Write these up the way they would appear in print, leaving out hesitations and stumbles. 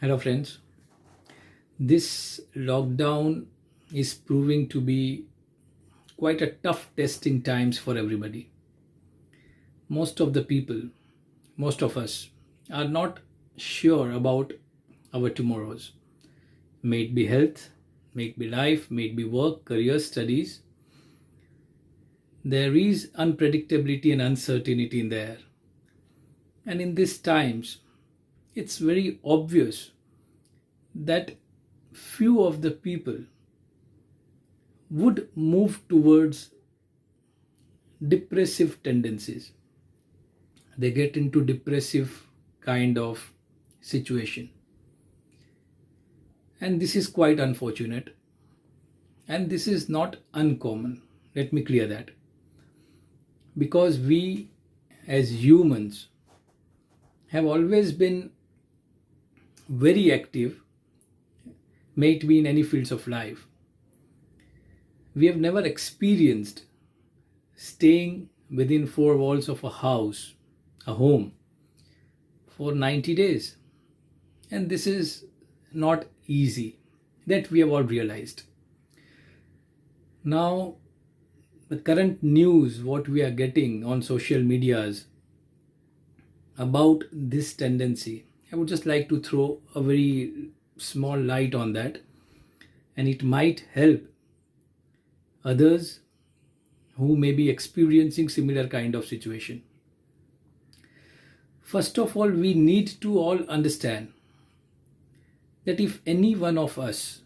Hello, friends. This lockdown is proving to be quite a tough testing times for everybody. Most of the people, most of us, are not sure about our tomorrows. May it be health, may it be life, may it be work, career, studies. There is unpredictability and uncertainty in the air. And in these times, it's very obvious that few of the people would move towards depressive tendencies. They get into depressive kind of situation. And this is quite unfortunate. And this is not uncommon. Let me clear that. Because we as humans have always been very active, may it be in any fields of life. We have never experienced staying within four walls of a house, a home, for 90 days. And this is not easy. That we have all realized. Now, the current news, what we are getting on social medias about this tendency, I would just like to throw a very small light on that, and it might help others who may be experiencing similar kind of situation. First of all, we need to all understand that if any one of us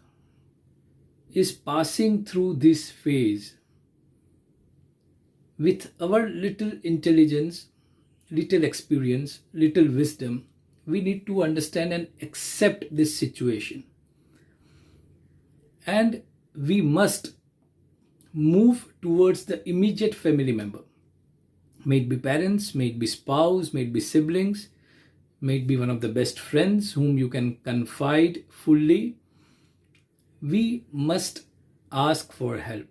is passing through this phase with our little intelligence, little experience, little wisdom, we need to understand and accept this situation. And we must move towards the immediate family member. May it be parents, may it be spouse, may it be siblings, may it be one of the best friends whom you can confide fully. We must ask for help.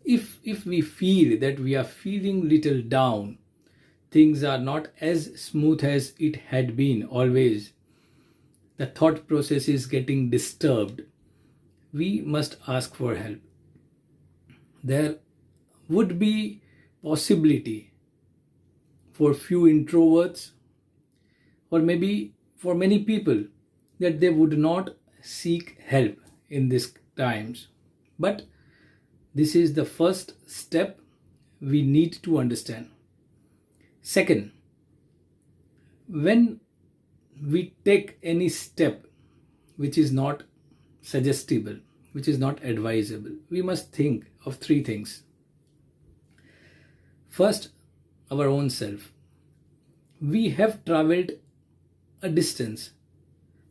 If we feel that we are feeling little down, things are not as smooth as it had been always, the thought process is getting disturbed, we must ask for help. There would be possibility for few introverts, or maybe for many people, that they would not seek help in these times. But this is the first step we need to understand. Second, when we take any step which is not suggestible, which is not advisable, we must think of three things. First, our own self. We have traveled a distance,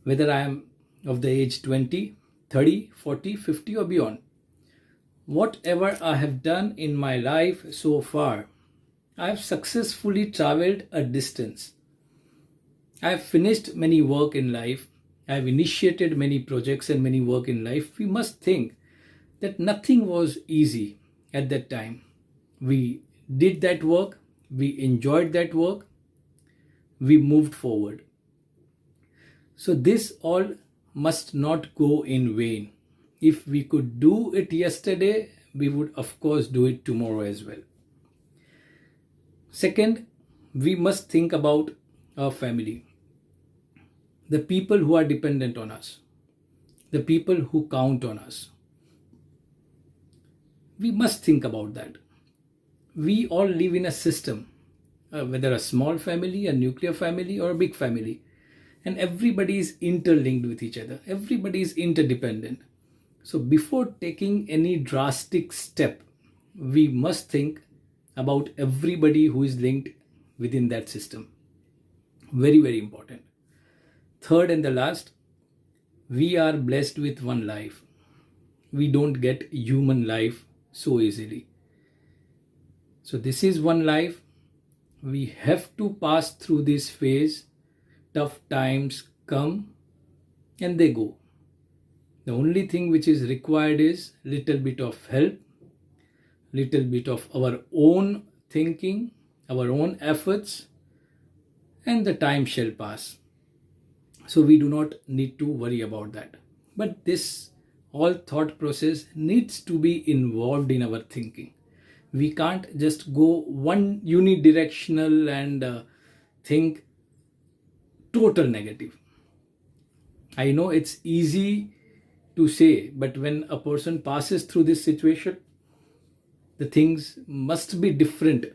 whether I am of the age 20, 30, 40, 50 or beyond. Whatever I have done in my life so far, I have successfully traveled a distance. I have finished many work in life. I have initiated many projects and many work in life. We must think that nothing was easy at that time. We did that work. We enjoyed that work. We moved forward. So this all must not go in vain. If we could do it yesterday, we would of course do it tomorrow as well. Second, we must think about our family, the people who are dependent on us, the people who count on us. We must think about that. We all live in a system, whether a small family, a nuclear family, or a big family, and everybody is interlinked with each other. Everybody is interdependent. So before taking any drastic step, we must think about everybody who is linked within that system. Very, very important. Third and the last, we are blessed with one life. We don't get human life so easily. So this is one life. We have to pass through this phase. Tough times come and they go. The only thing which is required is little bit of help, little bit of our own thinking, our own efforts, and the time shall pass. So we do not need to worry about that. But this all thought process needs to be involved in our thinking. We can't just go one unidirectional and think total negative. I know it's easy to say, but when a person passes through this situation, the things must be different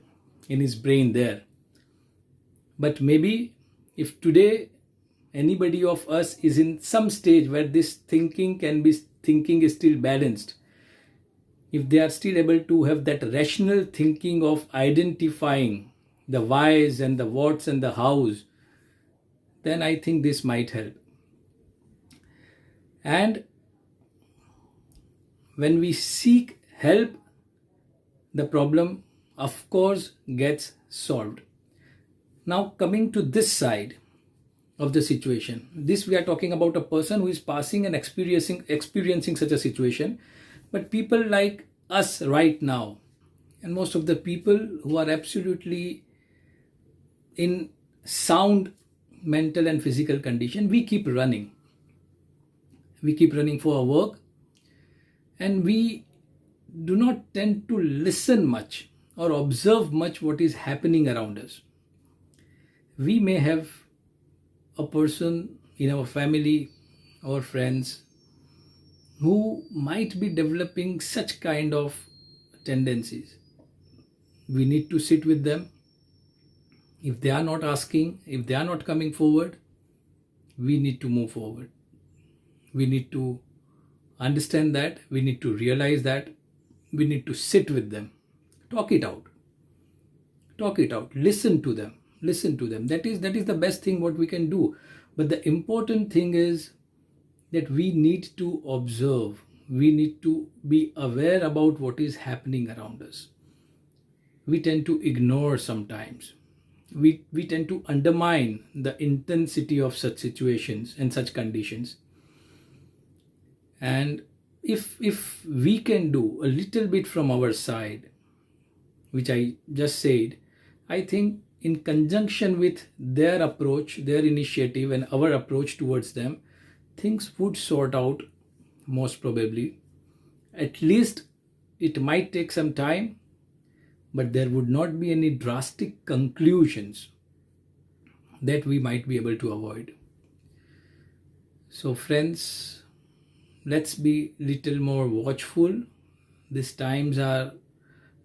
in his brain there. But maybe if today anybody of us is in some stage where this thinking is still balanced, if they are still able to have that rational thinking of identifying the whys and the whats and the hows, then I think this might help. And when we seek help, the problem of course gets solved. Now coming to this side of the situation, this we are talking about a person who is passing and experiencing such a situation. But people like us right now, and most of the people who are absolutely in sound mental and physical condition, we keep running. We keep running for our work, and we do not tend to listen much or observe much what is happening around us. We may have a person in our family or friends who might be developing such kind of tendencies. We need to sit with them. If they are not asking, if they are not coming forward, we need to move forward. We need to understand that, we need to realize that, we need to sit with them, talk it out, listen to them, that is the best thing what we can do. But the important thing is that we need to observe, we need to be aware about what is happening around us. We tend to ignore sometimes, we tend to undermine the intensity of such situations and such conditions. And if we can do a little bit from our side, which I just said, I think in conjunction with their approach, their initiative, and our approach towards them, things would sort out most probably. At least it might take some time, but there would not be any drastic conclusions that we might be able to avoid. So friends, let's be little more watchful. These times are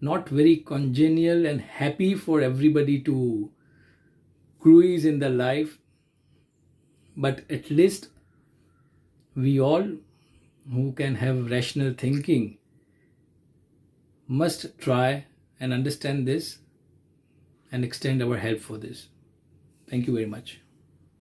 not very congenial and happy for everybody to cruise in their life, but at least we all who can have rational thinking must try and understand this and extend our help for this. Thank you very much.